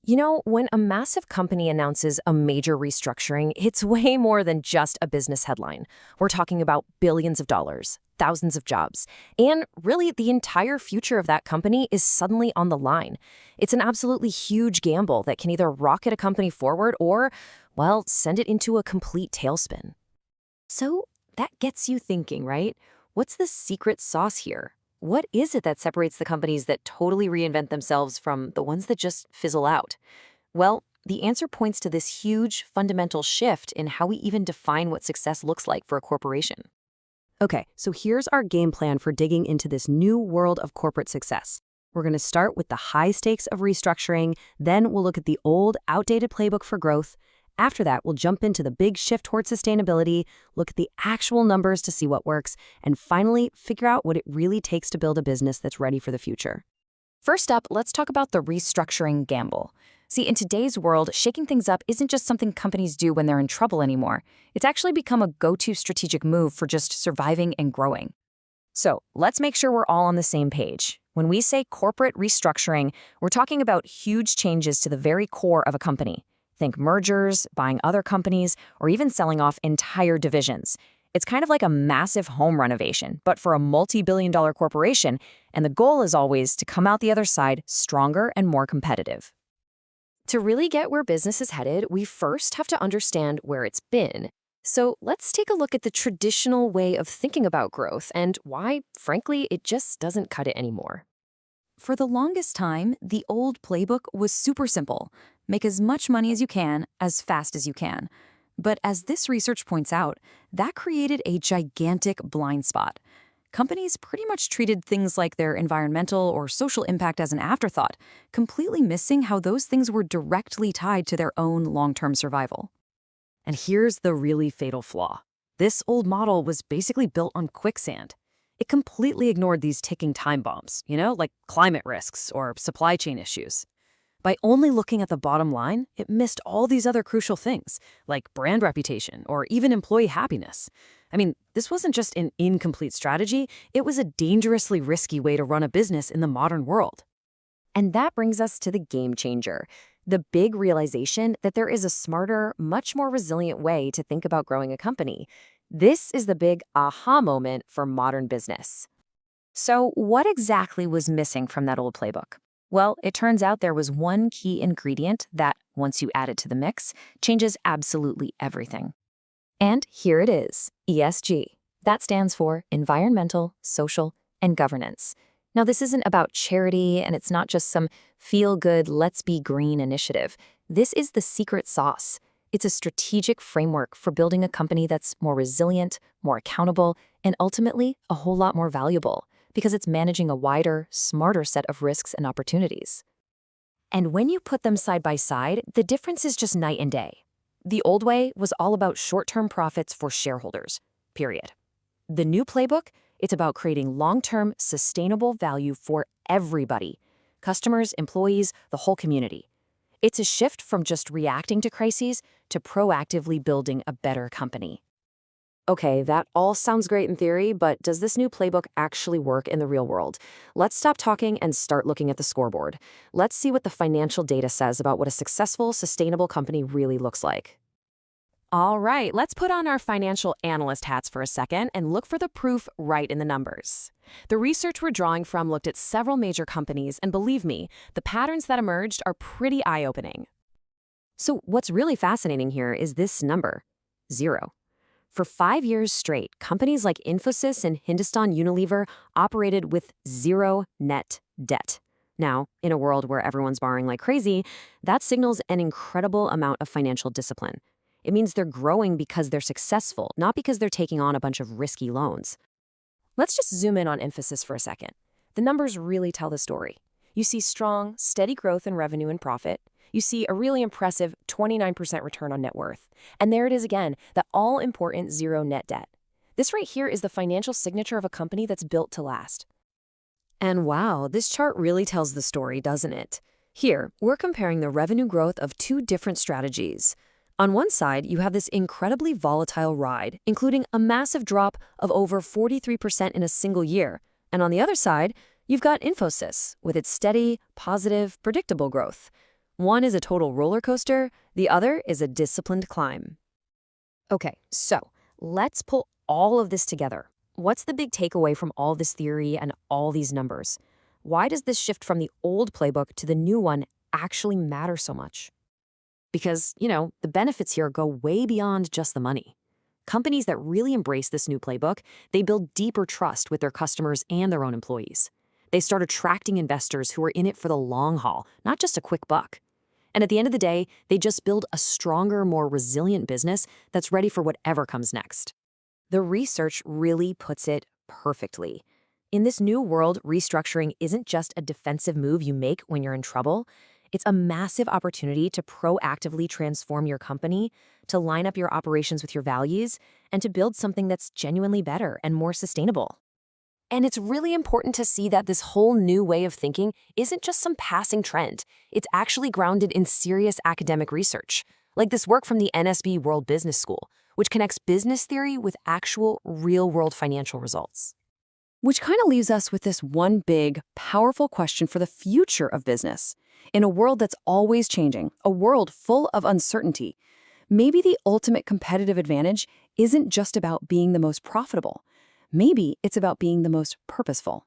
You know, when a massive company announces a major restructuring, it's way more than just a business headline. We're talking about billions of dollars, thousands of jobs, and really the entire future of that company is suddenly on the line. It's an absolutely huge gamble that can either rocket a company forward or, well, send it into a complete tailspin. So that gets you thinking, right? What's the secret sauce here? What is it that separates the companies that totally reinvent themselves from the ones that just fizzle out? Well, the answer points to this huge fundamental shift in how we even define what success looks like for a corporation. Okay, so here's our game plan for digging into this new world of corporate success. We're going to start with the high stakes of restructuring, then we'll look at the old, outdated playbook for growth. After that, we'll jump into the big shift towards sustainability, look at the actual numbers to see what works, and finally, figure out what it really takes to build a business that's ready for the future. First up, let's talk about the restructuring gamble. See, in today's world, shaking things up isn't just something companies do when they're in trouble anymore. It's actually become a go-to strategic move for just surviving and growing. So let's make sure we're all on the same page. When we say corporate restructuring, we're talking about huge changes to the very core of a company. Think mergers, buying other companies, or even selling off entire divisions. It's kind of like a massive home renovation, but for a multi-billion-dollar corporation, and the goal is always to come out the other side stronger and more competitive. To really get where business is headed, we first have to understand where it's been. So let's take a look at the traditional way of thinking about growth and why, frankly, it just doesn't cut it anymore. For the longest time, the old playbook was super simple. Make as much money as you can, as fast as you can. But as this research points out, that created a gigantic blind spot. Companies pretty much treated things like their environmental or social impact as an afterthought, completely missing how those things were directly tied to their own long-term survival. And here's the really fatal flaw. This old model was basically built on quicksand. It completely ignored these ticking time bombs, like climate risks or supply chain issues. By only looking at the bottom line, it missed all these other crucial things, like brand reputation or even employee happiness. I mean, this wasn't just an incomplete strategy, it was a dangerously risky way to run a business in the modern world. And that brings us to the game changer, the big realization that there is a smarter, much more resilient way to think about growing a company. This is the big aha moment for modern business. So what exactly was missing from that old playbook? Well, it turns out there was one key ingredient that, once you add it to the mix, changes absolutely everything. And here it is, ESG. That stands for Environmental, Social, and Governance. Now, this isn't about charity, and it's not just some feel-good, let's be green initiative. This is the secret sauce. It's a strategic framework for building a company that's more resilient, more accountable, and ultimately a whole lot more valuable, because it's managing a wider, smarter set of risks and opportunities. And when you put them side by side, the difference is just night and day. The old way was all about short-term profits for shareholders, period. The new playbook, it's about creating long-term, sustainable value for everybody, customers, employees, the whole community. It's a shift from just reacting to crises to proactively building a better company. Okay, that all sounds great in theory, but does this new playbook actually work in the real world? Let's stop talking and start looking at the scoreboard. Let's see what the financial data says about what a successful, sustainable company really looks like. All right, let's put on our financial analyst hats for a second and look for the proof right in the numbers. The research we're drawing from looked at several major companies, and believe me, the patterns that emerged are pretty eye-opening. So what's really fascinating here is this number, 0. For 5 years straight, companies like Infosys and Hindustan Unilever operated with 0 net debt. Now, in a world where everyone's borrowing like crazy, that signals an incredible amount of financial discipline. It means they're growing because they're successful, not because they're taking on a bunch of risky loans. Let's just zoom in on Infosys for a second. The numbers really tell the story. You see strong, steady growth in revenue and profit. You see a really impressive 29% return on net worth. And there it is again, that all-important 0 net debt. This right here is the financial signature of a company that's built to last. And wow, this chart really tells the story, doesn't it? Here, we're comparing the revenue growth of two different strategies. On one side, you have this incredibly volatile ride, including a massive drop of over 43% in a single year. And on the other side, you've got Infosys, with its steady, positive, predictable growth. One is a total roller coaster, the other is a disciplined climb. Okay, so let's pull all of this together. What's the big takeaway from all this theory and all these numbers? Why does this shift from the old playbook to the new one actually matter so much? Because, the benefits here go way beyond just the money. Companies that really embrace this new playbook, they build deeper trust with their customers and their own employees. They start attracting investors who are in it for the long haul, not just a quick buck. And at the end of the day, they just build a stronger, more resilient business that's ready for whatever comes next. The research really puts it perfectly. In this new world, restructuring isn't just a defensive move you make when you're in trouble. It's a massive opportunity to proactively transform your company, to line up your operations with your values, and to build something that's genuinely better and more sustainable. And it's really important to see that this whole new way of thinking isn't just some passing trend. It's actually grounded in serious academic research, like this work from the NSB World Business School, which connects business theory with actual real-world financial results. Which kind of leaves us with this one big, powerful question for the future of business. In a world that's always changing, a world full of uncertainty, maybe the ultimate competitive advantage isn't just about being the most profitable. Maybe it's about being the most purposeful.